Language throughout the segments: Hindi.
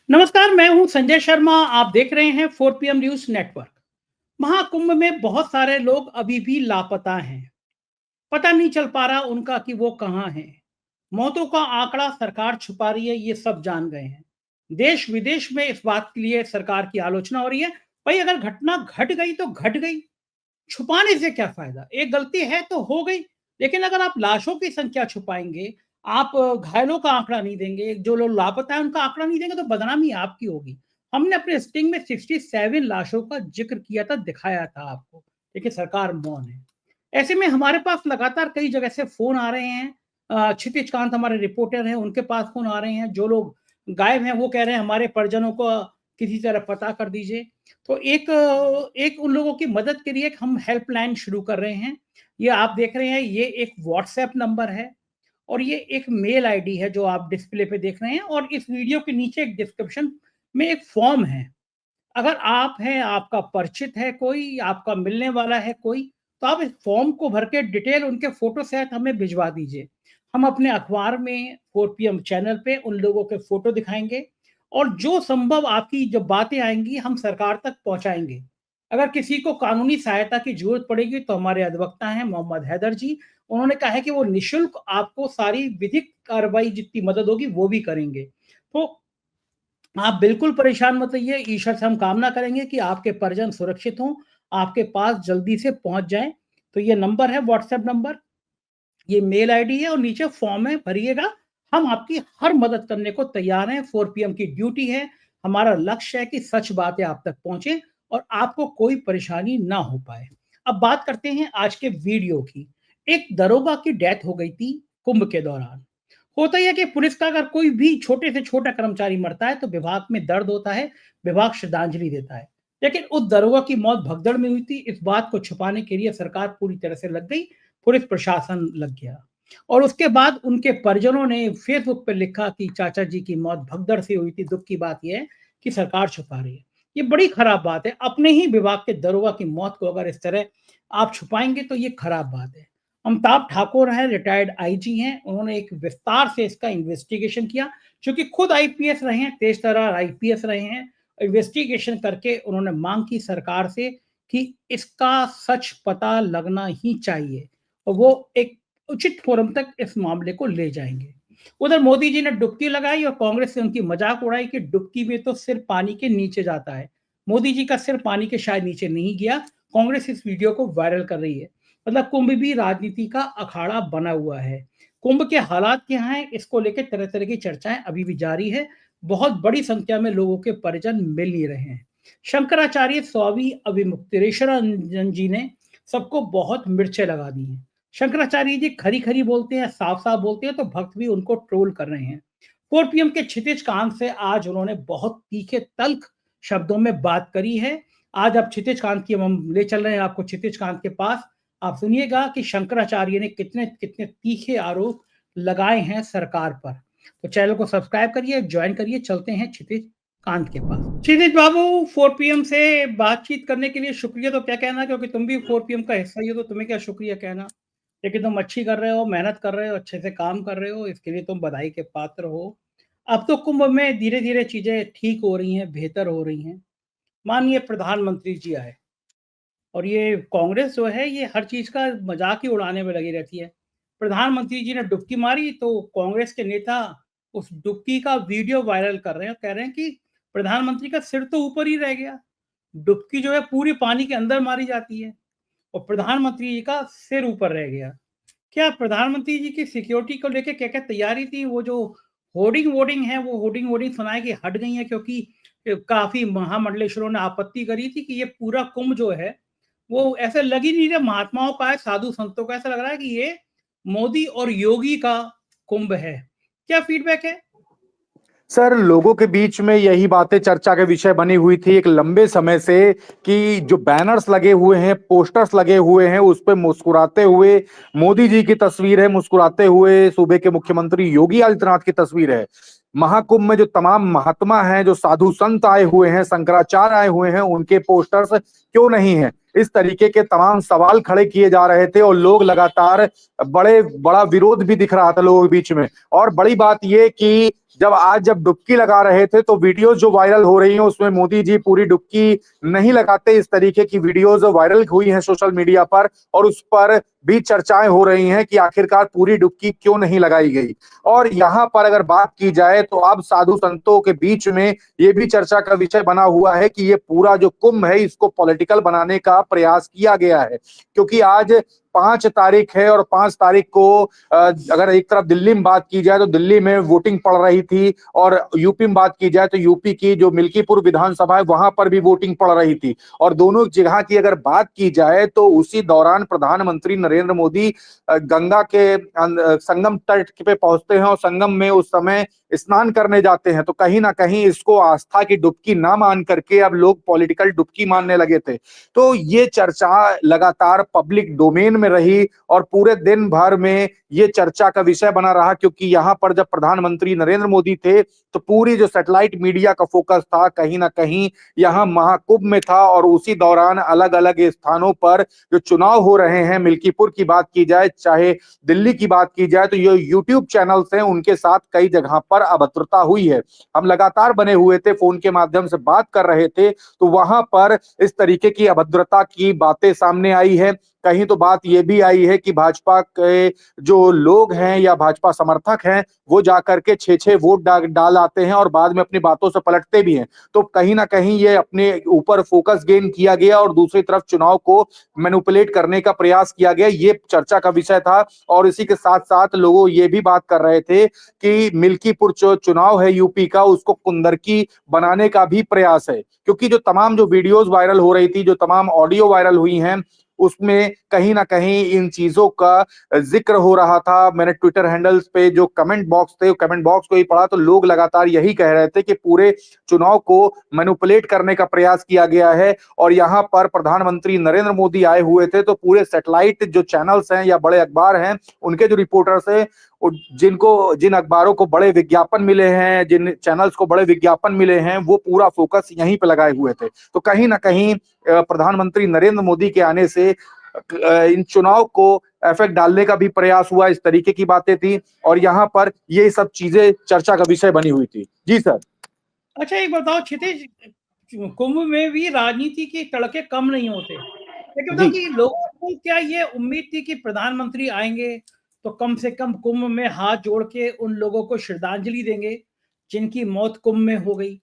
नमस्कार, मैं हूं संजय शर्मा। आप देख रहे हैं 4 PM न्यूज नेटवर्क। महाकुंभ में बहुत सारे लोग अभी भी लापता हैं। पता नहीं चल पा रहा उनका कि वो कहाँ हैं। मौतों का आंकड़ा सरकार छुपा रही है, ये सब जान गए हैं। देश विदेश में इस बात के लिए सरकार की आलोचना हो रही है। भाई, अगर घटना घट गई तो घट गई, छुपाने से क्या फायदा? एक गलती है तो हो गई। लेकिन अगर आप लाशों की संख्या छुपाएंगे, आप घायलों का आंकड़ा नहीं देंगे, जो लोग लापता है उनका आंकड़ा नहीं देंगे, तो बदनामी आपकी होगी। हमने अपने स्टिंग में 67 लाशों का जिक्र किया था, दिखाया था आपको, लेकिन सरकार मौन है। ऐसे में हमारे पास लगातार कई जगह से फोन आ रहे हैं। क्षितिज कांत हमारे रिपोर्टर हैं, उनके पास फोन आ रहे हैं। जो लोग गायब हैं वो कह रहे हैं हमारे परिजनों को किसी तरह पता कर दीजिए। तो एक उन लोगों की मदद के लिए एक हम हेल्पलाइन शुरू कर रहे हैं। ये आप देख रहे हैं, ये एक व्हाट्सएप नंबर है और ये एक मेल आईडी है जो आप डिस्प्ले पे देख रहे हैं, और इस वीडियो के नीचे एक डिस्क्रिप्शन में एक फॉर्म है। अगर आप हैं, आपका परिचित है कोई, आपका मिलने वाला है कोई, तो आप इस फॉर्म को भर के डिटेल उनके फोटो सहित हमें भिजवा दीजिए। हम अपने अखबार में 4 PM चैनल पे उन लोगों के फोटो दिखाएंगे, और जो संभव आपकी जो बातें आएंगी हम सरकार तक पहुंचाएंगे। अगर किसी को कानूनी सहायता की जरूरत पड़ेगी तो हमारे अधिवक्ता हैं मोहम्मद हैदर जी। उन्होंने कहा है कि वो निशुल्क आपको सारी विधिक कार्रवाई जितनी मदद होगी वो भी करेंगे। तो आप बिल्कुल परेशान मत होइए। ईश्वर से हम कामना करेंगे कि आपके परिजन सुरक्षित हों, आपके पास जल्दी से पहुंच जाएं। तो ये नंबर है, व्हाट्सएप नंबर, ये मेल आईडी है और नीचे फॉर्म है, भरिएगा। हम आपकी हर मदद करने को तैयार हैं। 4 PM की ड्यूटी है। हमारा लक्ष्य है कि सच बातें आप तक पहुंचे और आपको कोई परेशानी ना हो पाए। अब बात करते हैं आज के वीडियो की। एक दरोगा की डेथ हो गई थी कुंभ के दौरान। होता ही है कि पुलिस का अगर कोई भी छोटे से छोटा कर्मचारी मरता है तो विभाग में दर्द होता है, विभाग श्रद्धांजलि देता है। लेकिन उस दरोगा की मौत भगदड़ में हुई थी। इस बात को छुपाने के लिए सरकार पूरी तरह से लग गई, पुलिस प्रशासन लग गया। और उसके बाद उनके परिजनों ने फेसबुक पर लिखा कि चाचा जी की मौत भगदड़ से हुई थी। दुख की बात यह है कि सरकार छुपा रही है। ये बड़ी खराब बात है। अपने ही विभाग के दरोगा की मौत को अगर इस तरह आप छुपाएंगे तो ये खराब बात है। अमिताभ ठाकुर हैं, रिटायर्ड आईजी हैं। उन्होंने एक विस्तार से इसका इन्वेस्टिगेशन किया, क्योंकि खुद आईपीएस रहे हैं, तेज तर्रार आईपीएस रहे हैं। इन्वेस्टिगेशन करके उन्होंने मांग की सरकार से कि इसका सच पता लगना ही चाहिए, और वो एक उचित फोरम तक इस मामले को ले जाएंगे। उधर मोदी जी ने डुबकी लगाई और कांग्रेस से उनकी मजाक उड़ाई कि डुबकी में तो सिर पानी के नीचे जाता है। मोदी जी का सिर पानी के शायद नीचे नहीं गया। कांग्रेस इस वीडियो को वायरल कर रही है। मतलब कुंभ भी राजनीति का अखाड़ा बना हुआ है। कुंभ के हालात क्या हैं, इसको लेकर तरह तरह की चर्चाएं अभी भी जारी है। बहुत बड़ी संख्या में लोगों के परिजन मिल नहीं रहे हैं। शंकराचार्य स्वामी अभिमुक्तेश्वरानंद जी ने सबको बहुत मिर्चें लगा दी हैं। शंकराचार्य जी खरी खरी बोलते हैं, साफ साफ बोलते हैं, तो भक्त भी उनको ट्रोल कर रहे हैं। 4 PM के क्षितिज कांत से आज उन्होंने बहुत तीखे तल्ख शब्दों में बात करी है। आज आप क्षितिज कांत की हम ले चल रहे हैं आपको क्षितिज कांत के पास। आप सुनिएगा कि शंकराचार्य ने कितने कितने तीखे आरोप लगाए हैं सरकार पर। तो चैनल को सब्सक्राइब करिए, ज्वाइन करिए। चलते हैं क्षितिज कांत के पास। क्षितिज बाबू, 4 PM से बातचीत करने के लिए शुक्रिया तो क्या कहना, क्योंकि तुम भी 4 PM का हिस्सा ही हो, तो तुम्हें क्या शुक्रिया कहना। लेकिन तुम अच्छी कर रहे हो, मेहनत कर रहे हो, अच्छे से काम कर रहे हो, इसके लिए तुम बधाई के पात्र हो। अब तो कुंभ में धीरे धीरे चीजें ठीक हो रही हैं, बेहतर हो रही हैं। माननीय प्रधानमंत्री जी आए, और ये कांग्रेस जो है ये हर चीज का मजाक ही उड़ाने में लगी रहती है। प्रधानमंत्री जी ने डुबकी मारी तो कांग्रेस के नेता उस डुबकी का वीडियो वायरल कर रहे हैं, कह रहे हैं कि प्रधानमंत्री का सिर तो ऊपर ही रह गया। डुबकी जो है पूरी पानी के अंदर मारी जाती है और प्रधानमंत्री जी का सिर ऊपर रह गया। क्या प्रधानमंत्री जी की सिक्योरिटी को लेके क्या क्या तैयारी थी? वो जो होर्डिंग वोर्डिंग है, वो होर्डिंग वोर्डिंग सुनाए कि हट गई है, क्योंकि काफी महामंडलेश्वरों ने आपत्ति करी थी कि ये पूरा कुंभ जो है वो ऐसे लग ही नहीं रहा महात्माओं का है, साधु संतों का। ऐसा लग रहा है कि ये मोदी और योगी का कुंभ है। क्या फीडबैक है? सर, लोगों के बीच में यही बातें चर्चा के विषय बनी हुई थी एक लंबे समय से कि जो बैनर्स लगे हुए हैं, पोस्टर्स लगे हुए हैं, उस पे मुस्कुराते हुए मोदी जी की तस्वीर है, मुस्कुराते हुए सूबे के मुख्यमंत्री योगी आदित्यनाथ की तस्वीर है। महाकुंभ में जो तमाम महात्मा हैं, जो साधु संत आए हुए हैं, शंकराचार्य आए हुए हैं, उनके पोस्टर्स क्यों नहीं है? इस तरीके के तमाम सवाल खड़े किए जा रहे थे और लोग लगातार बड़ा विरोध भी दिख रहा था लोगों के बीच में। और बड़ी बात यह कि जब डुबकी लगा रहे थे तो वीडियोस जो वायरल हो रही हैं उसमें मोदी जी पूरी डुबकी नहीं लगाते, इस तरीके की वीडियोस वायरल हुई हैं सोशल मीडिया पर, और उस पर भी चर्चाएं हो रही हैं कि आखिरकार पूरी डुबकी क्यों नहीं लगाई गई। और यहाँ पर अगर बात की जाए तो अब साधु संतों के बीच में ये भी चर्चा का विषय बना हुआ है कि ये पूरा जो कुंभ है इसको पॉलिटिकल बनाने का प्रयास किया गया है, क्योंकि आज 5 तारीख है और 5 तारीख को अगर एक तरफ दिल्ली में बात की जाए तो दिल्ली में वोटिंग पड़ रही थी, और यूपी में बात की जाए तो यूपी की जो मिल्कीपुर विधानसभा है वहां पर भी वोटिंग पड़ रही थी। और दोनों जगह की अगर बात की जाए तो उसी दौरान प्रधानमंत्री नरेंद्र मोदी गंगा के संगम तट पे पहुंचते हैं और संगम में उस समय स्नान करने जाते हैं। तो कहीं ना कहीं इसको आस्था की डुबकी ना मान करके अब लोग पॉलिटिकल डुबकी मानने लगे थे। तो ये चर्चा लगातार पब्लिक डोमेन में रही और पूरे दिन भर में ये चर्चा का विषय बना रहा, क्योंकि यहाँ पर जब प्रधानमंत्री नरेंद्र मोदी थे तो पूरी जो सैटेलाइट मीडिया का फोकस था कहीं ना कहीं यहाँ महाकुंभ में था। और उसी दौरान अलग अलग स्थानों पर जो चुनाव हो रहे हैं, मिल्कीपुर की बात की जाए चाहे दिल्ली की बात की जाए, तो ये यूट्यूब चैनल्स हैं उनके साथ कई जगह पर अभद्रता हुई है। हम लगातार बने हुए थे, फोन के माध्यम से बात कर रहे थे, तो वहां पर इस तरीके की अभद्रता की बातें सामने आई है। कहीं तो बात यह भी आई है कि भाजपा के जो लोग हैं या भाजपा समर्थक हैं वो जाकर के 6-6 वोट डाल आते हैं और बाद में अपनी बातों से पलटते भी हैं। तो कहीं ना कहीं ये अपने ऊपर फोकस गेन किया गया और दूसरी तरफ चुनाव को मैनिपुलेट करने का प्रयास किया गया, ये चर्चा का विषय था। और इसी के साथ साथ लोग ये भी बात कर रहे थे कि मिल्कीपुर जो चुनाव है यूपी का उसको कुंदरकी बनाने का भी प्रयास है, क्योंकि जो तमाम जो वीडियोस वायरल हो रही थी, जो तमाम ऑडियो वायरल हुई हैं, उसमें कहीं ना कहीं इन चीजों का जिक्र हो रहा था। मैंने ट्विटर हैंडल्स पे जो कमेंट बॉक्स थे, कमेंट बॉक्स को ही पढ़ा तो लोग लगातार यही कह रहे थे कि पूरे चुनाव को मैनिपुलेट करने का प्रयास किया गया है। और यहाँ पर प्रधानमंत्री नरेंद्र मोदी आए हुए थे तो पूरे सैटेलाइट जो चैनल्स हैं या बड़े अखबार हैं उनके जो रिपोर्टर्स हैं, जिन अखबारों को बड़े विज्ञापन मिले हैं, जिन चैनल्स को बड़े विज्ञापन मिले हैं, वो पूरा फोकस यहीं पे लगाए हुए थे। तो कहीं ना कहीं प्रधानमंत्री नरेंद्र मोदी के आने से इन चुनाव को इफेक्ट डालने का भी प्रयास हुआ, इस तरीके की बातें थी और यहाँ पर ये सब चीजें चर्चा का विषय बनी हुई थी। जी सर। अच्छा एक बताओ क्षितिज, कुंभ में भी राजनीति के तड़के कम नहीं होते, लेकिन बताओ कि लोगों को क्या ये उम्मीद थी कि प्रधानमंत्री आएंगे तो कम से कम कुंभ में हाथ जोड़ के उन लोगों को श्रद्धांजलि देंगे जिनकी मौत कुंभ में हो गई,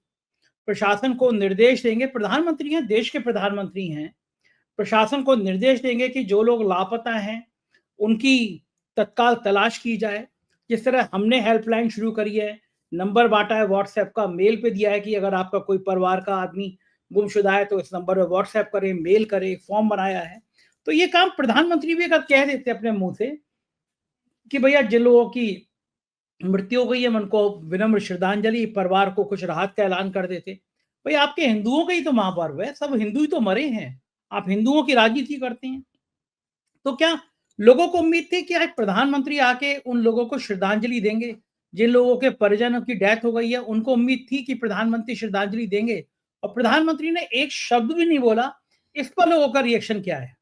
प्रशासन को निर्देश देंगे, प्रधानमंत्री हैं, देश के प्रधानमंत्री हैं, प्रशासन को निर्देश देंगे कि जो लोग लापता हैं उनकी तत्काल तलाश की जाए। जिस तरह हमने हेल्पलाइन शुरू करी है, नंबर बांटा है व्हाट्सएप का, मेल पे दिया है कि अगर आपका कोई परिवार का आदमी गुमशुदा है तो इस नंबर पर व्हाट्सएप करें, मेल करें, फॉर्म बनाया है। तो ये काम प्रधानमंत्री भी अगर कह देते अपने मुंह से कि भैया जिन लोगों की मृत्यु हो गई है उनको विनम्र श्रद्धांजलि, परिवार को कुछ राहत का ऐलान कर देते। भाई आपके हिंदुओं का ही तो महापर्व है, सब हिंदू ही तो मरे हैं, आप हिंदुओं की राजनीति करते हैं। तो क्या लोगों को उम्मीद थी कि आज प्रधानमंत्री आके उन लोगों को श्रद्धांजलि देंगे जिन लोगों के परिजनों की डेथ हो गई है? उनको उम्मीद थी कि प्रधानमंत्री श्रद्धांजलि देंगे और प्रधानमंत्री ने एक शब्द भी नहीं बोला। इस पर लोगों का रिएक्शन क्या है?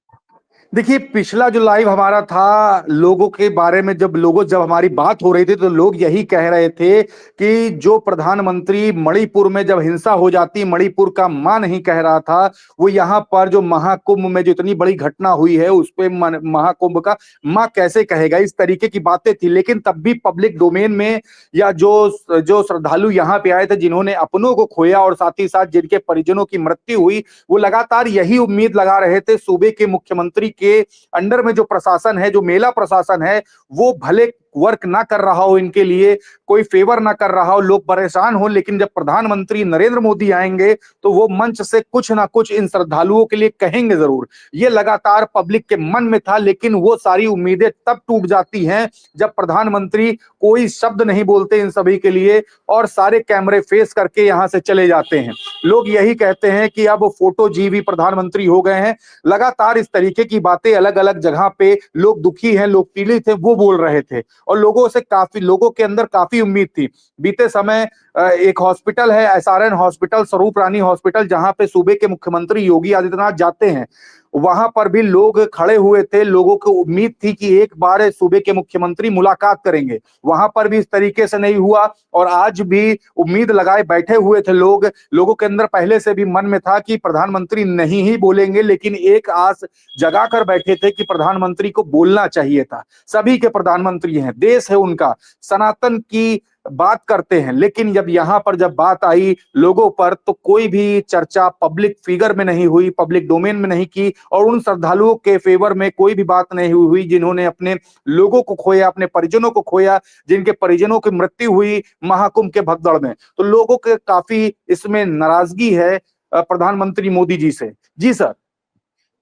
देखिए, पिछला जो लाइव हमारा था लोगों के बारे में, जब हमारी बात हो रही थी तो लोग यही कह रहे थे कि जो प्रधानमंत्री मणिपुर में जब हिंसा हो जाती, मणिपुर का मां नहीं कह रहा था, वो यहाँ पर जो महाकुंभ में जो इतनी बड़ी घटना हुई है उस पे महाकुंभ का मां कैसे कहेगा, इस तरीके की बातें थी। लेकिन तब भी पब्लिक डोमेन में या जो श्रद्धालु यहाँ पे आए थे जिन्होंने अपनों को खोया और साथ ही साथ जिनके परिजनों की मृत्यु हुई, वो लगातार यही उम्मीद लगा रहे थे सूबे के मुख्यमंत्री के अंडर में जो प्रशासन है, जो मेला प्रशासन है, वो भले वर्क ना कर रहा हो, इनके लिए कोई फेवर ना कर रहा हो, लोग परेशान हो, लेकिन जब प्रधानमंत्री नरेंद्र मोदी आएंगे तो वो मंच से कुछ ना कुछ इन श्रद्धालुओं के लिए कहेंगे जरूर। ये लगातार पब्लिक के मन में था, लेकिन वो सारी उम्मीदें तब टूट जाती हैं जब प्रधानमंत्री कोई शब्द नहीं बोलते इन सभी के लिए और सारे कैमरे फेस करके यहां से चले जाते हैं। लोग यही कहते हैं कि अब फोटो जीवी प्रधानमंत्री हो गए हैं। लगातार इस तरीके की बातें अलग अलग जगह पे लोग दुखी हैं, लोग पीड़ित थे, वो बोल रहे थे और लोगों के अंदर काफी उम्मीद थी। बीते समय एक हॉस्पिटल है SRN हॉस्पिटल, स्वरूप रानी हॉस्पिटल, जहां पे सूबे के मुख्यमंत्री योगी आदित्यनाथ जाते हैं। वहां पर भी लोग खड़े हुए थे, लोगों को उम्मीद थी कि एक बार सूबे के मुख्यमंत्री मुलाकात करेंगे, वहां पर भी इस तरीके से नहीं हुआ। और आज भी उम्मीद लगाए बैठे हुए थे लोग, लोगों के अंदर पहले से भी मन में था कि प्रधानमंत्री नहीं ही बोलेंगे, लेकिन एक आस जगा कर बैठे थे कि प्रधानमंत्री को बोलना चाहिए था। सभी के प्रधानमंत्री हैं, देश है उनका, सनातन की बात करते हैं, लेकिन जब बात आई लोगों पर तो कोई भी चर्चा पब्लिक फिगर में नहीं हुई, पब्लिक डोमेन में नहीं की, और उन श्रद्धालुओं के फेवर में कोई भी बात नहीं हुई जिन्होंने अपने लोगों को खोया, अपने परिजनों को खोया, जिनके परिजनों की मृत्यु हुई महाकुंभ के भगदड़ में। तो लोगों के काफी इसमें नाराजगी है प्रधानमंत्री मोदी जी से। जी सर।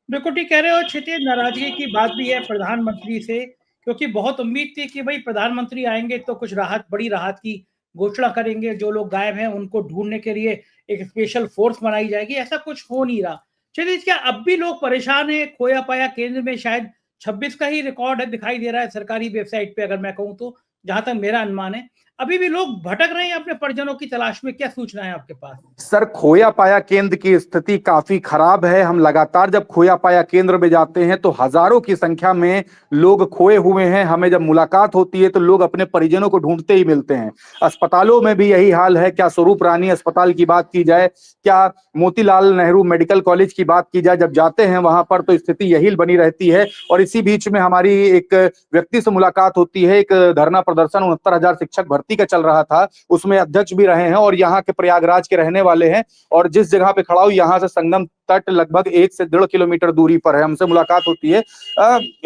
बिल्कुल ठीक कह रहे हो क्षितिज, नाराजगी की बात भी है प्रधानमंत्री से, क्योंकि बहुत उम्मीद थी कि भाई प्रधानमंत्री आएंगे तो कुछ राहत, बड़ी राहत की घोषणा करेंगे, जो लोग गायब हैं उनको ढूंढने के लिए एक स्पेशल फोर्स बनाई जाएगी। ऐसा कुछ हो नहीं रहा। क्षितिज, क्या अब भी लोग परेशान हैं? खोया पाया केंद्र में शायद 26 का ही रिकॉर्ड है, दिखाई दे रहा है सरकारी वेबसाइट पे, अगर मैं कहूँ तो, जहां तक मेरा अनुमान है। अभी भी लोग भटक रहे हैं अपने परिजनों की तलाश में। क्या सूचना है आपके पास? सर, खोया पाया केंद्र की स्थिति काफी खराब है। हम लगातार जब खोया पाया केंद्र में जाते हैं तो हजारों की संख्या में लोग खोए हुए हैं। हमें जब मुलाकात होती है तो लोग अपने परिजनों को ढूंढते ही मिलते हैं। अस्पतालों में भी यही हाल है। क्या स्वरूप रानी अस्पताल की बात की जाए, क्या मोतीलाल नेहरू मेडिकल कॉलेज की बात की जाए, जब जाते हैं वहां पर तो स्थिति यही बनी रहती है। और इसी बीच में हमारी एक व्यक्ति से मुलाकात होती है। एक धरना प्रदर्शन 69,000 शिक्षक भर्ती का चल रहा था, उसमें अध्यक्ष भी रहे हैं और यहाँ के प्रयागराज के रहने वाले हैं। और जिस जगह पे खड़ा हूं यहाँ से संगम तट लगभग 1 से 1.5 किलोमीटर दूरी पर है। हमसे मुलाकात होती है।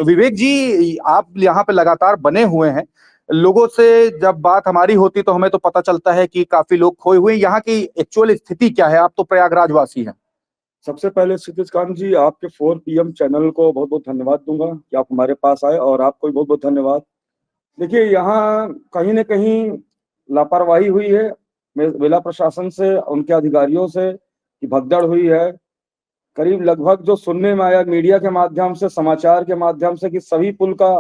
विवेक जी, आप यहाँ पे लगातार बने हुए हैं, लोगों से जब बात हमारी होती तो हमें तो पता चलता है कि काफी लोग खोए हुए हैं। यहाँ की एक्चुअल स्थिति क्या है? आप तो प्रयागराज वासी हैं। सबसे पहले क्षितिज कांत जी, आपके 4 PM चैनल को बहुत बहुत धन्यवाद दूंगा कि आप हमारे पास आए, और आपको भी बहुत बहुत धन्यवाद। देखिए, यहाँ कहीं न कहीं लापरवाही हुई है जिला प्रशासन से, उनके अधिकारियों से, कि भगदड़ हुई है। करीब लगभग जो सुनने में आया मीडिया के माध्यम से, समाचार के माध्यम से, कि सभी पुल का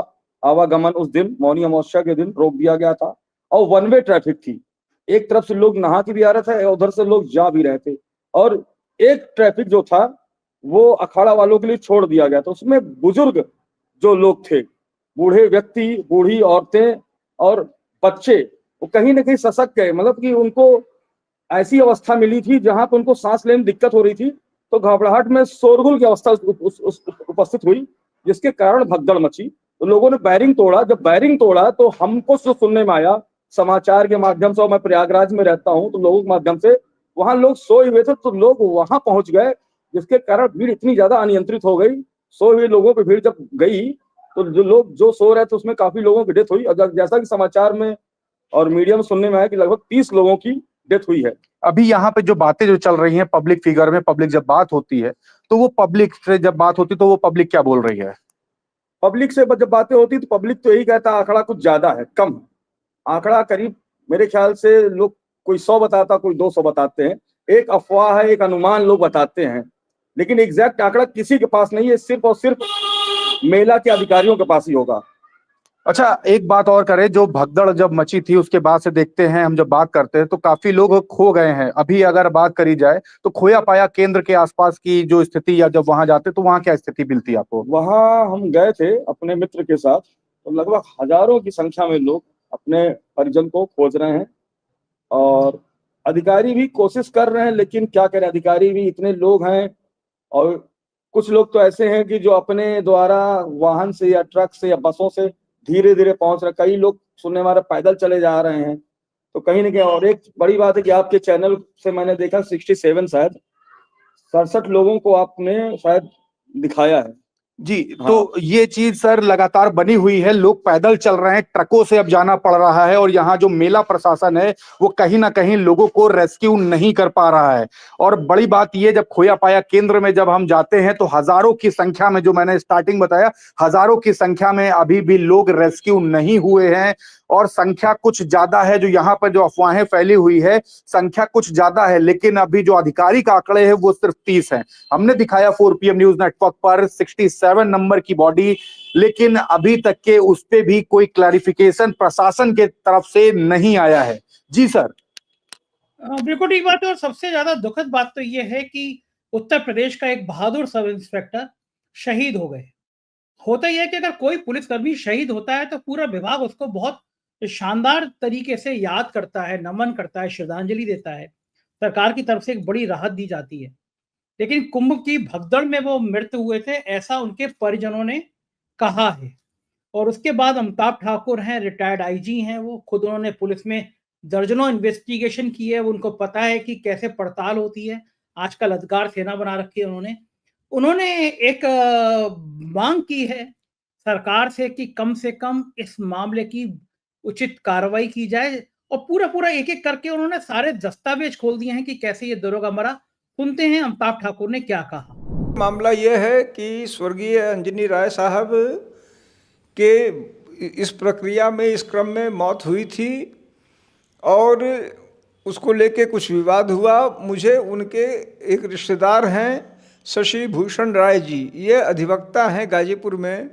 आवागमन उस दिन मौनी अमावस्या के दिन रोक दिया गया था और वन वे ट्रैफिक थी। एक तरफ से लोग नहा के भी आ रहे थे, उधर से लोग जा भी रहे थे, और एक ट्रैफिक जो था वो अखाड़ा वालों के लिए छोड़ दिया गया था। उसमें बुजुर्ग जो लोग थे, बूढ़े व्यक्ति, बूढ़ी औरतें और बच्चे, वो कहीं न कहीं सशक गए। मतलब कि उनको ऐसी अवस्था मिली थी जहां पर उनको सांस लेने में दिक्कत हो रही थी, तो घबराहट में शोरगुल की अवस्था उपस्थित हुई, जिसके कारण भगदड़ मची। तो लोगों ने बैरिंग तोड़ा। जब बैरिंग तोड़ा तो हमको जो सुनने में आया समाचार के माध्यम से, और मैं प्रयागराज में रहता हूं तो लोगों के माध्यम से, वहां लोग सोए हुए थे तो लोग वहां पहुंच गए, जिसके कारण भीड़ इतनी ज्यादा अनियंत्रित हो गई। सोए हुए लोगों की भीड़ जब गई तो जो लोग जो सो रहे थे उसमें काफी लोगों की डेथ हुई। और जैसा कि समाचार में और मीडिया में सुनने में आया कि लगभग 30 लोगों की डेथ हुई है। अभी यहाँ पे जो बातें जो चल रही हैं पब्लिक फिगर में, पब्लिक जब बात होती है तो वो पब्लिक से जब बात होती है तो वो पब्लिक क्या बोल रही है? पब्लिक से जब बातें होती तो पब्लिक तो यही कहता आंकड़ा कुछ ज्यादा है, कम है। आंकड़ा करीब मेरे ख्याल से लोग कोई 100 बताता, कोई 200 बताते हैं। एक अफवाह है, एक अनुमान लोग बताते हैं, लेकिन एग्जैक्ट आंकड़ा किसी के पास नहीं है। सिर्फ और सिर्फ मेला के अधिकारियों के पास ही होगा। अच्छा, एक बात और करें, जो भगदड़ जब मची थी उसके बाद से देखते हैं, हम जब बात करते हैं तो काफी लोग खो गए हैं। अभी अगर बात करी जाए तो खोया पाया केंद्र के आसपास की जो स्थिति, या जब वहां जाते तो वहां क्या स्थिति मिलती है आपको? वहां हम गए थे अपने मित्र के साथ, तो लगभग हजारों की संख्या में लोग अपने परिजन को खोज रहे हैं, और अधिकारी भी कोशिश कर रहे हैं, लेकिन क्या करें, अधिकारी भी इतने लोग हैं। और कुछ लोग तो ऐसे हैं कि जो अपने द्वारा वाहन से या ट्रक से या बसों से धीरे धीरे पहुंच रहे। कई लोग सुनने हमारे पैदल चले जा रहे हैं। तो कहीं ना कहीं, और एक बड़ी बात है कि आपके चैनल से मैंने देखा 67 शायद 67 लोगों को आपने शायद दिखाया है। जी, हाँ। तो ये चीज सर लगातार बनी हुई है। लोग पैदल चल रहे हैं, ट्रकों से अब जाना पड़ रहा है, और यहाँ जो मेला प्रशासन है वो कहीं ना कहीं लोगों को रेस्क्यू नहीं कर पा रहा है। और बड़ी बात ये, जब खोया पाया केंद्र में जब हम जाते हैं तो हजारों की संख्या में, जो मैंने स्टार्टिंग बताया, हजारों की संख्या में अभी भी लोग रेस्क्यू नहीं हुए हैं। और संख्या कुछ ज्यादा है, जो यहाँ पर जो अफवाहें फैली हुई है, संख्या कुछ ज्यादा है, लेकिन अभी जो आधिकारिक आंकड़े हैं वो सिर्फ 30 हैं। हमने दिखाया 4 PM न्यूज नेटवर्क पर 67 नंबर की बॉडी, लेकिन अभी तक के उस पे भी कोई क्लैरिफिकेशन प्रशासन के तरफ से नहीं आया है। जी सर। बिल्कुल ठीक बात है। और सबसे ज्यादा दुखद बात तो ये है कि उत्तर प्रदेश का एक बहादुर सब इंस्पेक्टर शहीद हो गए। होता यह है कि अगर कोई पुलिसकर्मी शहीद होता है तो पूरा विभाग उसको बहुत शानदार तरीके से याद करता है, नमन करता है, श्रद्धांजलि देता है। सरकार की तरफ से एक बड़ी राहत दी जाती है। लेकिन कुंभ की भगदड़ में वो मृत्यु हुए थे, ऐसा उनके परिजनों ने कहा है। और उसके बाद अमिताभ ठाकुर हैं, रिटायर्ड आईजी हैं, वो खुद उन्होंने पुलिस में दर्जनों इन्वेस्टिगेशन की है, उनको पता है कि कैसे पड़ताल होती है। आजकल अधिकार सेना बना रखी है उन्होंने। उन्होंने एक मांग की है सरकार से कि कम से कम इस मामले की उचित कार्रवाई की जाए, और पूरा एक-एक करके उन्होंने सारे दस्तावेज खोल दिए हैं कि कैसे ये दरोगा मरा। सुनते हैं अमिताभ ठाकुर ने क्या कहा। मामला ये है कि स्वर्गीय अंजनी राय साहब के इस प्रक्रिया में, इस क्रम में मौत हुई थी और उसको लेके कुछ विवाद हुआ। मुझे उनके एक रिश्तेदार हैं शशि भूषण राय जी, ये अधिवक्ता हैं गाजीपुर में,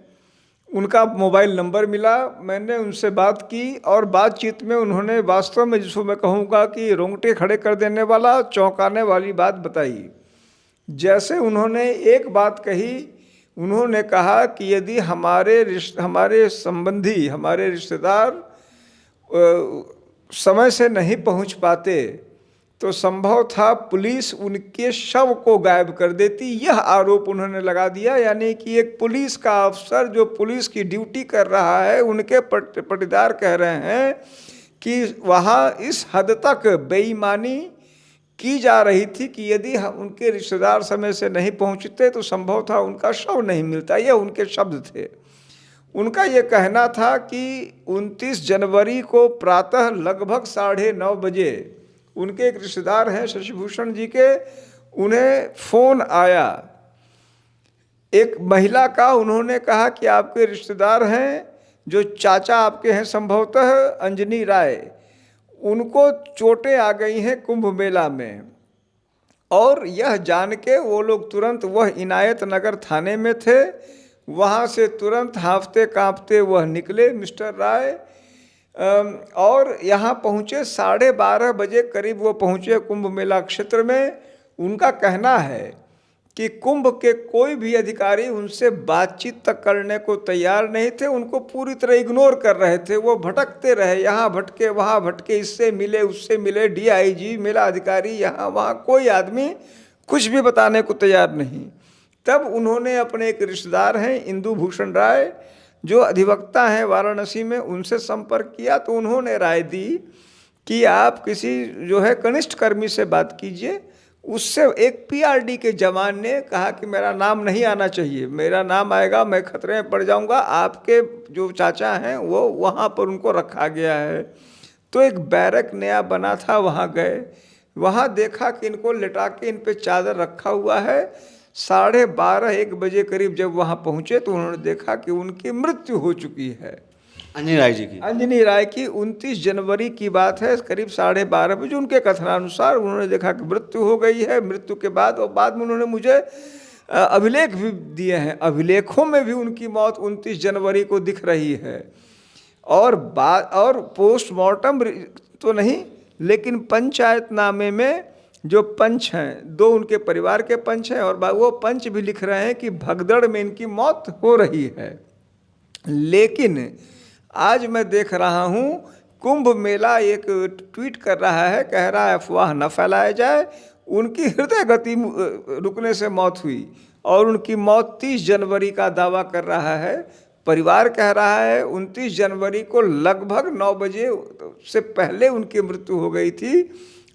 उनका मोबाइल नंबर मिला। मैंने उनसे बात की और बातचीत में उन्होंने वास्तव में, जिसको मैं कहूँगा कि रोंगटे खड़े कर देने वाला, चौंकाने वाली बात बताई। जैसे उन्होंने एक बात कही, उन्होंने कहा कि यदि हमारे संबंधी, हमारे रिश्तेदार समय से नहीं पहुंच पाते तो संभव था पुलिस उनके शव को गायब कर देती। यह आरोप उन्होंने लगा दिया। यानी कि एक पुलिस का अफसर जो पुलिस की ड्यूटी कर रहा है, उनके पटीदार कह रहे हैं कि वहाँ इस हद तक बेईमानी की जा रही थी कि यदि उनके रिश्तेदार समय से नहीं पहुंचते तो संभव था उनका शव नहीं मिलता। ये उनके शब्द थे। उनका ये कहना था कि 29 जनवरी को प्रातः लगभग 9:30 बजे उनके एक रिश्तेदार हैं शशिभूषण जी के, उन्हें फ़ोन आया एक महिला का। उन्होंने कहा कि आपके रिश्तेदार हैं, जो चाचा आपके हैं संभवतः अंजनी राय, उनको चोटें आ गई हैं कुंभ मेला में। और यह जान के वो लोग तुरंत, वह इनायत नगर थाने में थे, वहाँ से तुरंत हाँफते काँपते वह निकले मिस्टर राय, और यहाँ पहुँचे 12:30 बजे करीब वो पहुँचे कुंभ मेला क्षेत्र में। उनका कहना है कि कुंभ के कोई भी अधिकारी उनसे बातचीत तक करने को तैयार नहीं थे, उनको पूरी तरह इग्नोर कर रहे थे। वो भटकते रहे, यहाँ भटके वहाँ भटके, इससे मिले उससे मिले, डीआईजी, मेला अधिकारी, यहाँ वहाँ, कोई आदमी कुछ भी बताने को तैयार नहीं। तब उन्होंने अपने एक रिश्तेदार हैं इंदु भूषण राय, जो अधिवक्ता हैं वाराणसी में, उनसे संपर्क किया तो उन्होंने राय दी कि आप किसी जो है कनिष्ठ कर्मी से बात कीजिए। उससे एक पीआरडी के जवान ने कहा कि मेरा नाम नहीं आना चाहिए, मेरा नाम आएगा मैं खतरे में पड़ जाऊंगा। आपके जो चाचा हैं वो वहाँ पर उनको रखा गया है। तो एक बैरक नया बना था, वहाँ गए, वहाँ देखा कि इनको लिटा के इन पे चादर रखा हुआ है। 12:30-1 बजे करीब जब वहाँ पहुँचे तो उन्होंने देखा कि उनकी मृत्यु हो चुकी है। अंजनी राय जी की, अंजनी राय की 29 जनवरी की बात है, करीब 12:30 बजे उनके कथनानुसार उन्होंने देखा कि मृत्यु हो गई है। मृत्यु के बाद, और बाद में उन्होंने मुझे अभिलेख भी दिए हैं, अभिलेखों में भी उनकी मौत 29 जनवरी को दिख रही है। और पोस्टमार्टम तो नहीं, लेकिन पंचायतनामे में जो पंच हैं, 2 उनके परिवार के पंच हैं, और वो पंच भी लिख रहे हैं कि भगदड़ में इनकी मौत हो रही है। लेकिन आज मैं देख रहा हूँ कुंभ मेला एक ट्वीट कर रहा है, कह रहा है अफवाह न फैलाया जाए, उनकी हृदय गति रुकने से मौत हुई और उनकी मौत 30 जनवरी का दावा कर रहा है। परिवार कह रहा है 29 जनवरी को लगभग 9 बजे से पहले उनकी मृत्यु हो गई थी,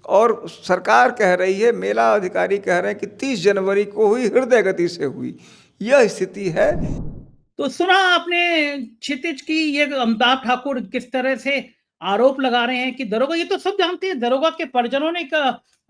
और सरकार कह रही है, मेला अधिकारी कह रहे हैं कि 30 जनवरी को हुई, हृदय गति से हुई। यह स्थिति है। तो सुना आपने क्षितिज की, ये अमिताभ ठाकुर किस तरह से आरोप लगा रहे हैं कि दरोगा, ये तो सब जानते हैं, दरोगा के परिजनों ने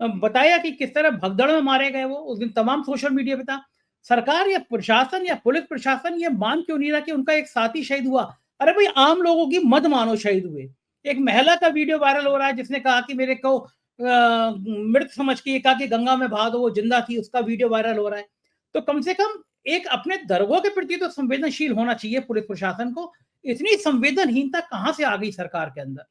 बताया कि किस तरह भगदड़ में मारे गए वो। उस दिन तमाम सोशल मीडिया पे था। सरकार या प्रशासन या पुलिस प्रशासन ये मान क्यों नहीं रहा कि उनका एक साथी शहीद हुआ? अरे भाई, आम लोगों की मत मानो शहीद हुए। एक महिला का वीडियो वायरल हो रहा है जिसने कहा कि मेरे को मृत समझ के कहा कि गंगा में बहा दो, वो जिंदा थी, उसका वीडियो वायरल हो रहा है। तो कम से कम एक अपने दरोगों के प्रति तो संवेदनशील होना चाहिए पुलिस प्रशासन को। इतनी संवेदनहीनता कहां से आ गई सरकार के अंदर?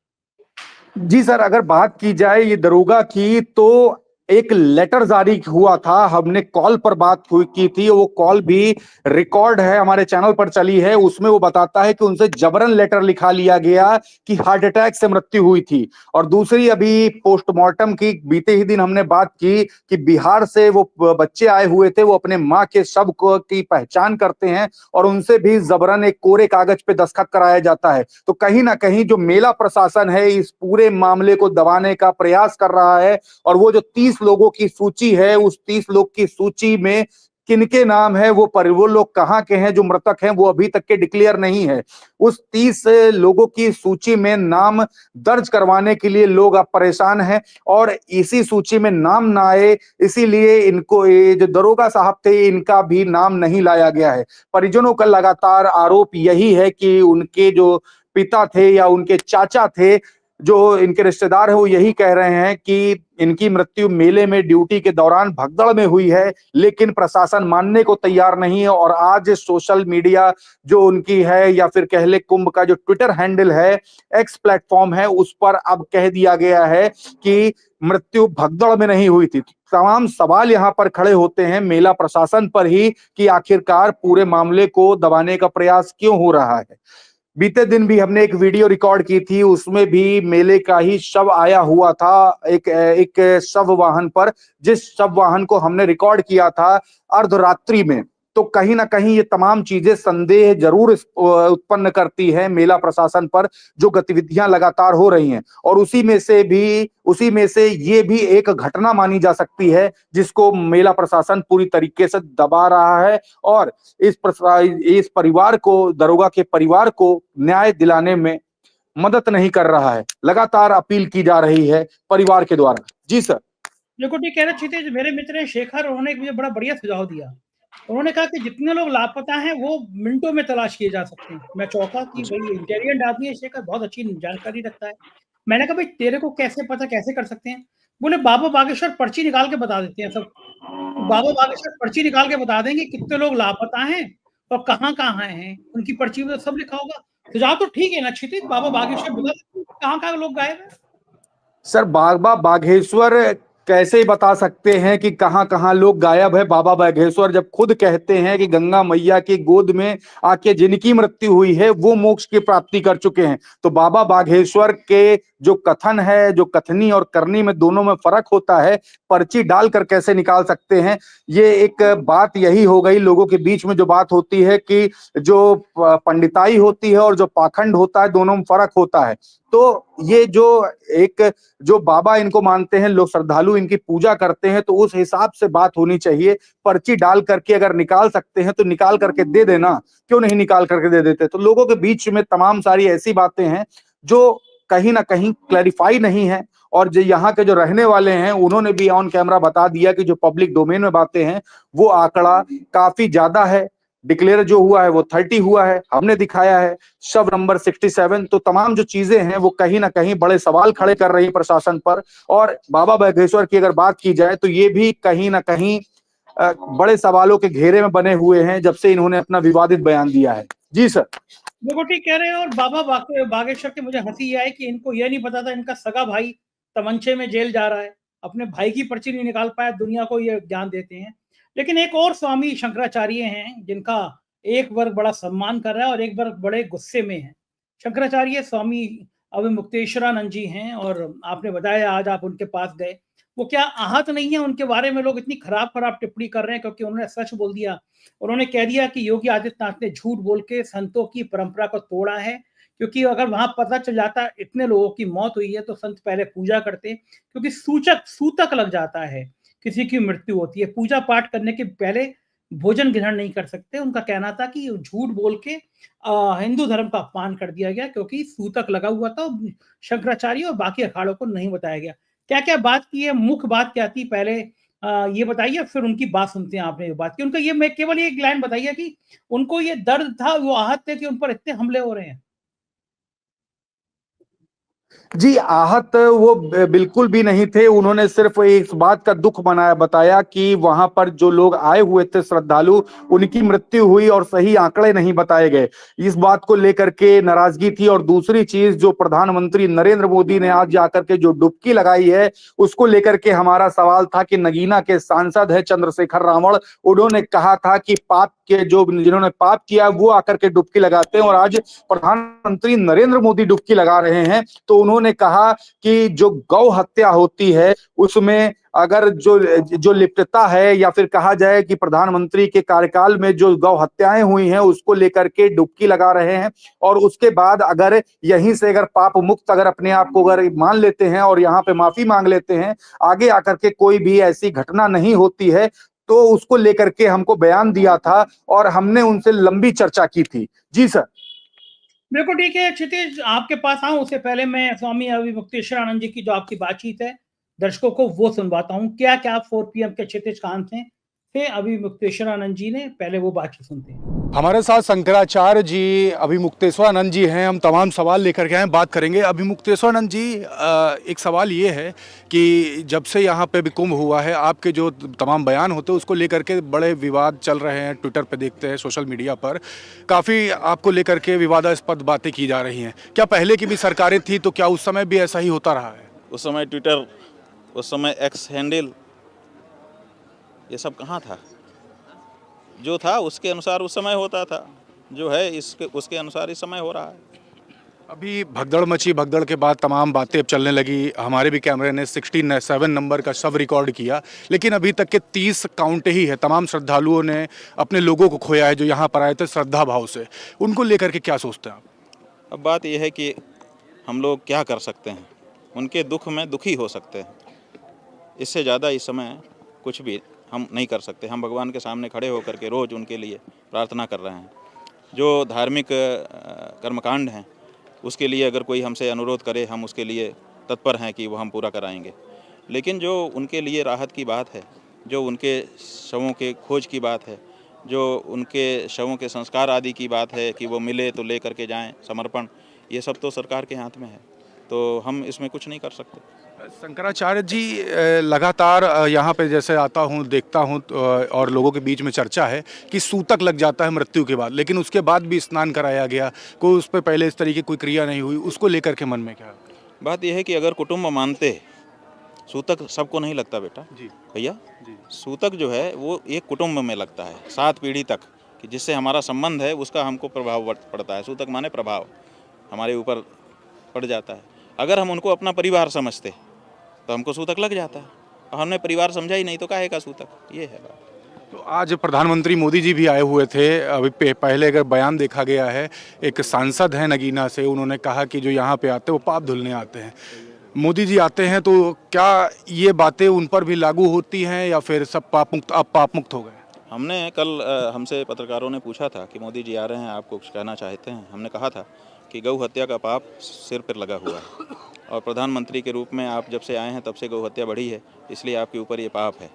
जी सर, अगर बात की जाए ये दरोगा की, तो एक लेटर जारी हुआ था, हमने कॉल पर बात की थी, वो कॉल भी रिकॉर्ड है, हमारे चैनल पर चली है। उसमें वो बताता है कि उनसे जबरन लेटर लिखा लिया गया कि हार्ट अटैक से मृत्यु हुई थी। और दूसरी अभी पोस्टमार्टम की बीते ही दिन हमने बात की कि बिहार से वो बच्चे आए हुए थे, वो अपने माँ के शव को की पहचान करते हैं और उनसे भी जबरन एक कोरे कागज पे दस्तखत कराया जाता है। तो कहीं ना कहीं जो मेला प्रशासन है इस पूरे मामले को दबाने का प्रयास कर रहा है। और वो जो 30 लोगों की सूची है, उस 30 लोग की सूची में किनके नाम है, वो लोग कहाँ के हैं जो मृतक हैं, वो अभी तक के डिक्लेयर नहीं है। उस 30 लोगों की सूची में नाम दर्ज करवाने के लिए लोग अब परेशान हैं और इसी सूची में नाम ना आए, इसीलिए इनको, ये जो दरोगा साहब थे, इनका भी नाम नहीं लाया गया है। परिजनों का लगातार आरोप यही है कि उनके जो पिता थे या उनके चाचा थे, जो इनके रिश्तेदार है, वो यही कह रहे हैं कि इनकी मृत्यु मेले में ड्यूटी के दौरान भगदड़ में हुई है, लेकिन प्रशासन मानने को तैयार नहीं है। और आज सोशल मीडिया जो उनकी है या फिर कह ले कुंभ का जो ट्विटर हैंडल है, एक्स प्लेटफॉर्म है, उस पर अब कह दिया गया है कि मृत्यु भगदड़ में नहीं हुई थी। तमाम सवाल यहाँ पर खड़े होते हैं मेला प्रशासन पर ही कि आखिरकार पूरे मामले को दबाने का प्रयास क्यों हो रहा है। बीते दिन भी हमने एक वीडियो रिकॉर्ड की थी, उसमें भी मेले का ही शव आया हुआ था एक शव वाहन पर, जिस शव वाहन को हमने रिकॉर्ड किया था अर्धरात्रि में। तो कहीं ना कहीं ये तमाम चीजें संदेह जरूर उत्पन्न करती है मेला प्रशासन पर, जो गतिविधियां लगातार हो रही हैं। और उसी में से ये भी एक घटना मानी जा सकती है जिसको मेला प्रशासन पूरी तरीके से दबा रहा है और इस परिवार को, दरोगा के परिवार को न्याय दिलाने में मदद नहीं कर रहा है। लगातार अपील की जा रही है परिवार के द्वारा। जी सर। देखो ठीक कह रहे क्षितिज, मेरे मित्र हैं शेखर, उन्होंने मुझे बड़ा बढ़िया सुझाव दिया। उन्होंने कहा कि जितने लोग लापता हैं वो मिनटों में तलाश किए जा सकते हैं। मैं चौंका कि भाई इंटेलिजेंट आदमी है शेखर, बहुत अच्छी जानकारी रखता है। मैंने कहा भाई तेरे को कैसे पता, कैसे कर सकते हैं? बोले बाबा बागेश्वर पर्ची निकाल के बता देते हैं सब। तो बाबा बागेश्वर पर्ची निकाल के बता देंगे कितने लोग लापता हैं और कहाँ-कहाँ हैं। उनकी पर्ची में तो सब लिखा होगा। सुझाव तो ठीक है ना क्षितिज, बाबा बागेश्वर बता सकते हैं कहाँ-कहाँ लोग गायब हैं? सर बाबा बाघेश्वर कैसे बता सकते हैं कि कहां कहां लोग गायब है? बाबा बाघेश्वर जब खुद कहते हैं कि गंगा मैया की गोद में आके जिनकी मृत्यु हुई है वो मोक्ष की प्राप्ति कर चुके हैं, तो बाबा बाघेश्वर के जो कथन है, जो कथनी और करनी में दोनों में फर्क होता है, पर्ची डालकर कैसे निकाल सकते हैं? ये एक बात यही हो गई लोगों के बीच में जो बात होती है कि जो पंडिताई होती है और जो पाखंड होता है, दोनों में फर्क होता है। तो ये जो बाबा इनको मानते हैं, लोग श्रद्धालु इनकी पूजा करते हैं, तो उस हिसाब से बात होनी चाहिए। पर्ची डाल करके अगर निकाल सकते हैं तो निकाल करके दे देना, क्यों नहीं निकाल करके दे देते? तो लोगों के बीच में तमाम सारी ऐसी बातें हैं जो कहीं ना कहीं क्लैरिफाई नहीं है। और जो यहाँ के जो रहने वाले हैं उन्होंने भी ऑन कैमरा बता दिया कि जो पब्लिक डोमेन में बातें हैं वो आंकड़ा काफी ज्यादा है। डिक्लेयर जो हुआ है वो 30 हुआ है, हमने दिखाया है शव नंबर 67। तो तमाम जो चीजें हैं वो कहीं ना कहीं बड़े सवाल खड़े कर रही है प्रशासन पर। और बाबा बागेश्वर की अगर बात की जाए तो ये भी कहीं ना कहीं बड़े सवालों के घेरे में बने हुए हैं जब से इन्होंने अपना विवादित बयान दिया है। जी सर। देखो ठीक कह रहे हैं। और बाबा बागेश्वर की मुझे हंसी ये है कि इनको यह नहीं पता था इनका सगा भाई तमंचे में जेल जा रहा है, अपने भाई की पर्ची नहीं निकाल पाया, दुनिया को ये ज्ञान देते हैं। लेकिन एक और स्वामी शंकराचार्य हैं जिनका एक वर्ग बड़ा सम्मान कर रहा है और एक वर्ग बड़े गुस्से में है। शंकराचार्य स्वामी अविमुक्तेश्वरानंद जी हैं और आपने बताया आज आप उनके पास गए। वो क्या आहत नहीं है? उनके बारे में लोग इतनी खराब खराब टिप्पणी कर रहे हैं क्योंकि उन्होंने सच बोल दिया। उन्होंने कह दिया कि योगी आदित्यनाथ ने झूठ बोल के संतों की परंपरा को तोड़ा है, क्योंकि अगर वहां पता चल जाता इतने लोगों की मौत हुई है तो संत पहले पूजा करते, क्योंकि सूतक लग जाता है, किसी की मृत्यु होती है, पूजा पाठ करने के पहले भोजन ग्रहण नहीं कर सकते। उनका कहना था कि झूठ बोल के हिंदू धर्म का अपमान कर दिया गया क्योंकि सूतक लगा हुआ था। शंकराचार्य और बाकी अखाड़ों को नहीं बताया गया। क्या क्या बात की है, मुख्य बात क्या थी पहले ये बताइए, फिर उनकी बात सुनते हैं। आपने जो बात की उनका, ये मैं केवल एक लाइन बताइए कि उनको ये दर्द था, वो आहत थे कि उन पर इतने हमले हो रहे हैं। जी, आहत वो बिल्कुल भी नहीं थे। उन्होंने सिर्फ इस बात का दुख बताया कि वहां पर जो लोग आए हुए थे श्रद्धालु, उनकी मृत्यु हुई और सही आंकड़े नहीं बताए गए। इस बात को लेकर के नाराजगी थी। और दूसरी चीज, जो प्रधानमंत्री नरेंद्र मोदी ने आज जाकर के जो डुबकी लगाई है, उसको लेकर के हमारा सवाल था कि नगीना के सांसद है चंद्रशेखर रावण, उन्होंने कहा था कि पाप के जो जिन्होंने पाप किया वो आकर के डुबकी लगाते हैं, और आज प्रधानमंत्री नरेंद्र मोदी डुबकी लगा रहे हैं। तो उन्होंने कहा कि जो गौ हत्या होती है उसमें अगर जो लिप्तता है, या फिर कहा जाए कि प्रधानमंत्री के कार्यकाल में जो गौ हत्याएं हुई हैं उसको लेकर के डुबकी लगा रहे हैं। और उसके बाद अगर यहीं से अगर पाप मुक्त अगर अपने आप को अगर मान लेते हैं और यहाँ पे माफी मांग लेते हैं, आगे आकर के कोई भी ऐसी घटना नहीं होती है, तो उसको लेकर के हमको बयान दिया था और हमने उनसे लंबी चर्चा की थी। जी सर। बिल्कुल ठीक है क्षितिज, आपके पास आऊं उससे पहले मैं स्वामी अविमुक्तेश्वरानंद जी की जो आपकी बातचीत है दर्शकों को वो सुनवाता हूँ। क्या क्या 4 PM के क्षितिज कांत हैं थे अविमुक्तेश्वरानंद जी ने, पहले वो बातचीत सुनते हैं। हमारे साथ शंकराचार्य जी, अभिमुक्तेश्वरानंद जी हैं। हम तमाम सवाल लेकर के आए, बात करेंगे। अभिमुक्तेश्वरानंद जी, एक सवाल ये है कि जब से यहाँ पे भी कुंभ हुआ है, आपके जो तमाम बयान होते हैं उसको लेकर के बड़े विवाद चल रहे हैं। ट्विटर पे देखते हैं, सोशल मीडिया पर काफ़ी आपको लेकर के विवादास्पद बातें की जा रही हैं। क्या पहले की भी सरकारें थी तो क्या उस समय भी ऐसा ही होता रहा है? उस समय ट्विटर, उस समय एक्स हैंडल, ये सब कहाँ था? जो था उसके अनुसार उस समय होता था, जो है इसके उसके अनुसार इस समय हो रहा है। अभी भगदड़ मची, भगदड़ के बाद तमाम बातें अब चलने लगी। हमारे भी कैमरे ने 67 नंबर का शव रिकॉर्ड किया, लेकिन अभी तक के 30 काउंट ही है। तमाम श्रद्धालुओं ने अपने लोगों को खोया है जो यहाँ पर आए थे श्रद्धा भाव से। उनको लेकर के क्या सोचते हैं आप? अब बात यह है कि हम लोग क्या कर सकते हैं, उनके दुख में दुखी हो सकते हैं। इससे ज़्यादा इस समय कुछ भी हम नहीं कर सकते। हम भगवान के सामने खड़े होकर के रोज़ उनके लिए प्रार्थना कर रहे हैं। जो धार्मिक कर्मकांड हैं उसके लिए अगर कोई हमसे अनुरोध करे, हम उसके लिए तत्पर हैं कि वो हम पूरा कराएंगे। लेकिन जो उनके लिए राहत की बात है, जो उनके शवों के खोज की बात है, जो उनके शवों के संस्कार आदि की बात है कि वो मिले तो ले करके जाएं, समर्पण, ये सब तो सरकार के हाथ में है, तो हम इसमें कुछ नहीं कर सकते। शंकराचार्य जी, लगातार यहाँ पे जैसे आता हूँ, देखता हूँ, और लोगों के बीच में चर्चा है कि सूतक लग जाता है मृत्यु के बाद, लेकिन उसके बाद भी स्नान कराया गया, कोई उस पर पहले इस तरीके की कोई क्रिया नहीं हुई। उसको लेकर के मन में क्या? बात यह है कि अगर कुटुंब मानते, सूतक सबको नहीं लगता बेटा जी भैया जी। सूतक जो है वो एक कुटुंब में लगता है, 7 पीढ़ी तक, कि जिससे हमारा संबंध है उसका हमको प्रभाव पड़ता है। सूतक माने प्रभाव हमारे ऊपर पड़ जाता है। अगर हम उनको अपना परिवार समझते तो हमको सूतक लग जाता है, और हमने परिवार समझा ही नहीं तो काहे का सूतक, ये है बात। तो आज प्रधानमंत्री मोदी जी भी आए हुए थे। अभी पहले अगर बयान देखा गया है, एक सांसद हैं नगीना से, उन्होंने कहा कि जो यहाँ पे आते हैं वो पाप धुलने आते हैं। मोदी जी आते हैं तो क्या ये बातें उन पर भी लागू होती हैं, या फिर सब पाप मुक्त, अब पाप मुक्त हो गए? हमने कल हमसे पत्रकारों ने पूछा था कि मोदी जी आ रहे हैं, आपको कुछ कहना चाहते हैं? हमने कहा था कि गौ हत्या का पाप सिर पर लगा हुआ है, और प्रधानमंत्री के रूप में आप जब से आए हैं तब से गौ हत्या बढ़ी है, इसलिए आपके ऊपर ये पाप है।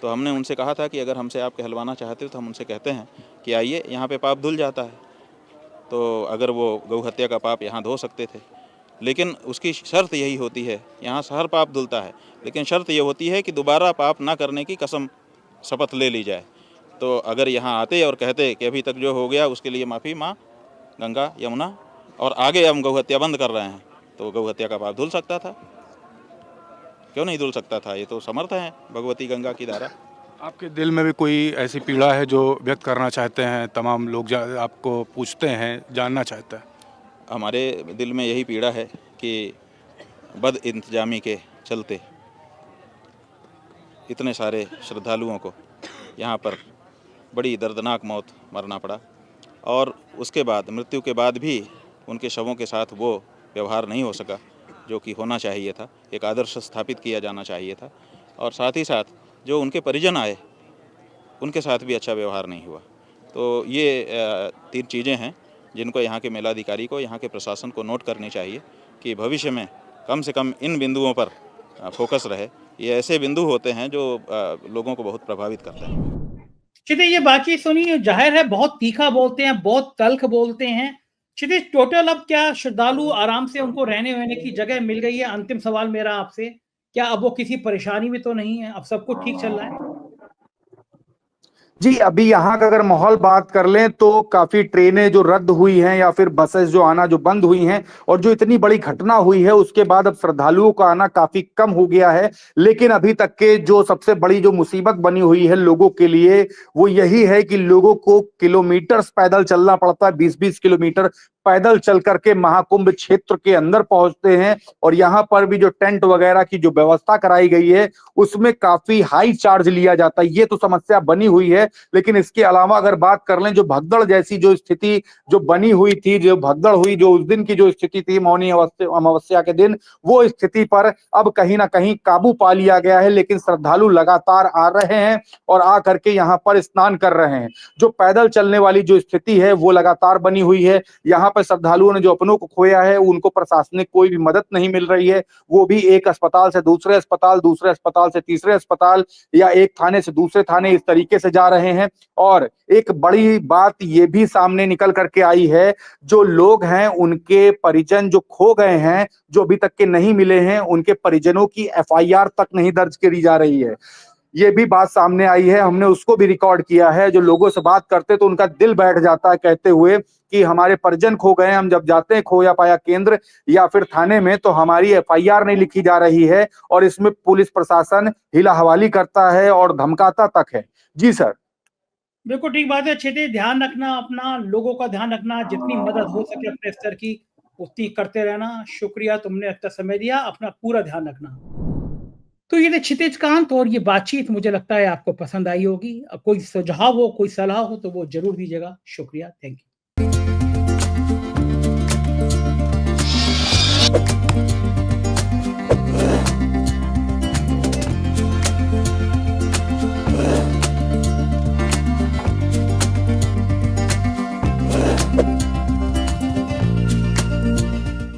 तो हमने उनसे कहा था कि अगर हमसे आप कहलवाना चाहते हो तो हम उनसे कहते हैं कि आइए, यहाँ पे पाप धुल जाता है। तो अगर वो गौ हत्या का पाप यहाँ धो सकते थे, लेकिन उसकी शर्त यही होती है, यहाँ से हर पाप धुलता है, लेकिन शर्त ये होती है कि दोबारा पाप ना करने की कसम, शपथ ले ली जाए। तो अगर यहाँ आते और कहते कि अभी तक जो हो गया उसके लिए माफ़ी, माँ गंगा यमुना, और आगे हम गौ हत्या बंद कर रहे हैं, तो गौ हत्या का पाप धुल सकता था। क्यों नहीं धुल सकता था? ये तो समर्थ है भगवती गंगा की धारा। आपके दिल में भी कोई ऐसी पीड़ा है जो व्यक्त करना चाहते हैं? तमाम लोग आपको पूछते हैं, जानना चाहते हैं। हमारे दिल में यही पीड़ा है कि बद इंतजामी के चलते इतने सारे श्रद्धालुओं को यहाँ पर बड़ी दर्दनाक मौत मरना पड़ा, और उसके बाद, मृत्यु के बाद भी उनके शवों के साथ वो व्यवहार नहीं हो सका जो कि होना चाहिए था। एक आदर्श स्थापित किया जाना चाहिए था, और साथ ही साथ जो उनके परिजन आए उनके साथ भी अच्छा व्यवहार नहीं हुआ। तो ये 3 चीज़ें हैं जिनको यहाँ के मेलाधिकारी को, यहाँ के प्रशासन को नोट करनी चाहिए कि भविष्य में कम से कम इन बिंदुओं पर फोकस रहे। ये ऐसे बिंदु होते हैं जो लोगों को बहुत प्रभावित करते हैं। चलिए, ये बातचीत सुनिए, जाहिर है बहुत तीखा बोलते हैं, बहुत तल्ख बोलते हैं क्षितिज, टोटल अब क्या श्रद्धालु आराम से उनको रहने वहने की जगह मिल गई है? अंतिम सवाल मेरा आपसे, क्या अब वो किसी परेशानी में तो नहीं है? अब सब कुछ ठीक चल रहा है? जी, अभी यहाँ का अगर माहौल बात कर लें तो काफी ट्रेनें जो रद्द हुई हैं या फिर बसेस जो आना जो बंद हुई हैं, और जो इतनी बड़ी घटना हुई है उसके बाद अब श्रद्धालुओं का आना काफी कम हो गया है। लेकिन अभी तक के जो सबसे बड़ी जो मुसीबत बनी हुई है लोगों के लिए, वो यही है कि लोगों को किलोमीटर्स पैदल चलना पड़ता है, 20-20 किलोमीटर पैदल चल करके महाकुंभ क्षेत्र के अंदर पहुंचते हैं। और यहाँ पर भी जो टेंट वगैरह की जो व्यवस्था कराई गई है उसमें काफी हाई चार्ज लिया जाता है, ये तो समस्या बनी हुई है। लेकिन इसके अलावा अगर बात कर लें, जो भगदड़ जैसी जो स्थिति जो बनी हुई थी, जो भगदड़ हुई, जो उस दिन की जो स्थिति थी मौनी अमावस्या के दिन, वो स्थिति पर अब कहीं ना कहीं काबू पा लिया गया है। लेकिन श्रद्धालु लगातार आ रहे हैं और आ करके यहाँ पर स्नान कर रहे हैं। जो पैदल चलने वाली जो स्थिति है वो लगातार बनी हुई है। यहाँ पर श्रद्धालुओं ने जो अपनों को खोया है उनको प्रशासनिक कोई भी मदद नहीं मिल रही है। वो भी एक अस्पताल से दूसरे अस्पताल, दूसरे अस्पताल से तीसरे अस्पताल, या एक थाने से दूसरे थाने, इस तरीके से जा रहे हैं। और एक बड़ी बात ये भी सामने निकल करके आई है, जो लोग हैं उनके परिजन जो खो गए हैं, जो अभी तक के नहीं मिले हैं, उनके परिजनों की एफआईआर तक नहीं दर्ज करी जा रही है। ये भी बात सामने आई है, हमने उसको भी रिकॉर्ड किया है। जो लोगों से बात करते तो उनका दिल बैठ जाता है कहते हुए कि हमारे परिजन खो गए, हम जब जाते हैं खोया पाया केंद्र या फिर थाने में तो हमारी एफआईआर नहीं लिखी जा रही है, और इसमें पुलिस प्रशासन हिला हवाली करता है और धमकाता तक है। जी सर। बिल्कुल ठीक बात है। क्षितिज, ध्यान रखना अपना, लोगों का ध्यान रखना, जितनी मदद हो सके अपने स्तर की उतनी करते रहना। शुक्रिया, तुमने इतना समय दिया, अपना पूरा ध्यान रखना। तो ये थे क्षितिज कांत, और ये बातचीत मुझे लगता है आपको पसंद आई होगी। कोई सुझाव हो, कोई सलाह हो तो वो जरूर दीजिएगा। शुक्रिया, थैंक यू।